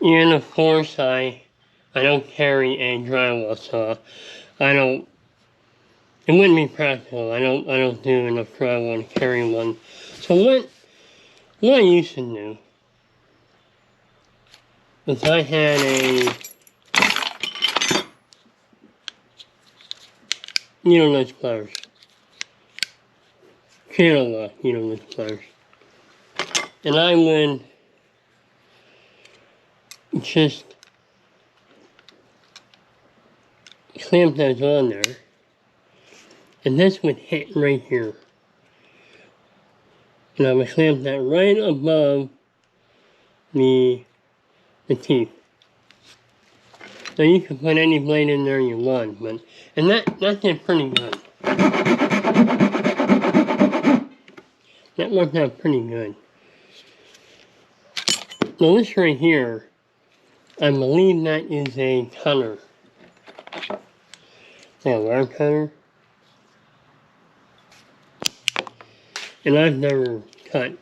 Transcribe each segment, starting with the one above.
And of course, I don't carry a drywall saw. It wouldn't be practical. I don't do enough drywall to carry one. So what I used to do was I had those pliers. Channel lock, those pliers. And I would just clamp those on there. And this would hit right here. And I would clamp that right above the teeth. So you can put any blade in there you want, and that did pretty good. That worked out pretty good. Now this right here, I believe that is a cutter. A wire cutter. And I've never cut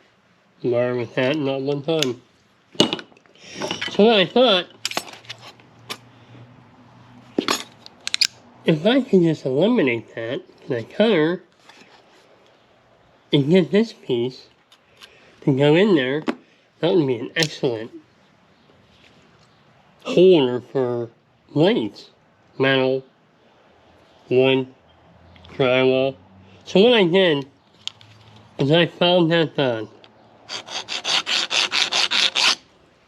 wire with that, not one time. So I thought, if I can just eliminate that cutter and get this piece to go in there, that would be an excellent holder for blades. Metal, wood, drywall. So what I did is I found that done.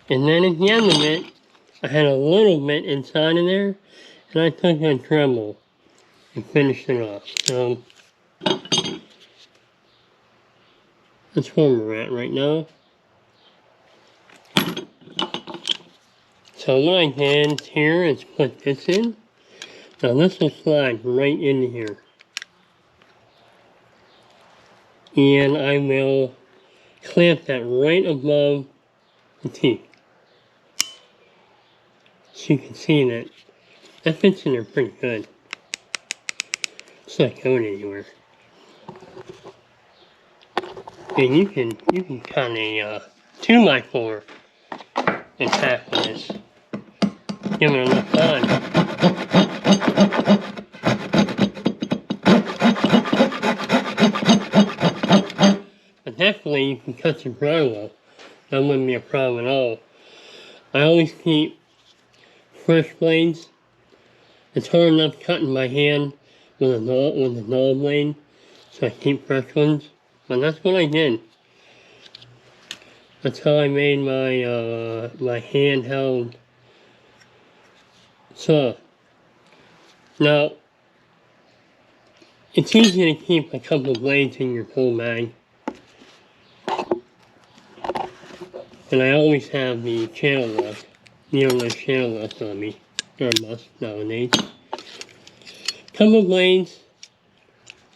And then at the end of it, I had a little bit inside of there, and I took a Dremel and finished it off. So that's where we're at right now. So what I did here is put this in. Now this will slide right into here. And I will clamp that right above the teeth. So you can see that fits in there pretty good. It's not going anywhere. And you can cut a 2x4 in half with this. Give it enough time. But definitely you can cut your drywall. That wouldn't be a problem at all. I always keep fresh blades. It's hard enough cutting by hand with a dull blade, so I keep fresh ones. But that's what I did. That's how I made my handheld saw. Now, it's easy to keep a couple of blades in your tool bag. And I always have the channel lock. Those channel locks on me. They're a must nowadays. Couple of blades.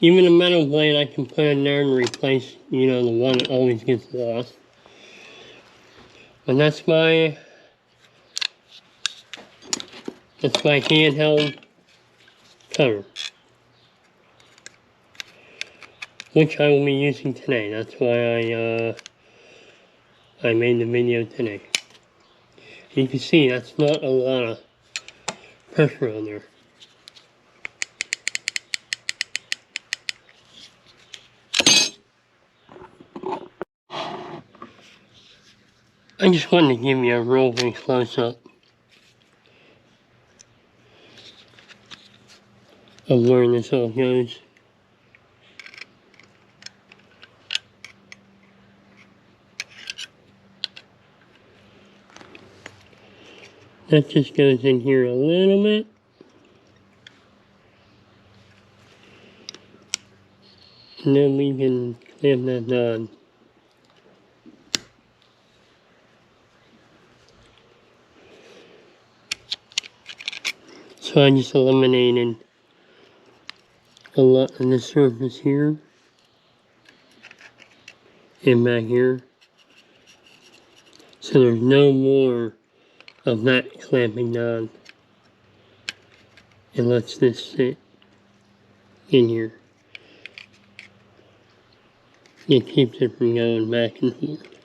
Even a metal blade I can put in there and replace, the one that always gets lost. And that's my handheld cutter, which I will be using today. That's why I made the video today. You can see that's not a lot of pressure on there. I just wanted to give you a real big close-up of where this all goes. That just goes in here a little bit. And then we can clamp that down. So I just eliminated a lot of the surface here and back here. So there's no more of that clamping down. It lets this sit in here. It keeps it from going back and forth.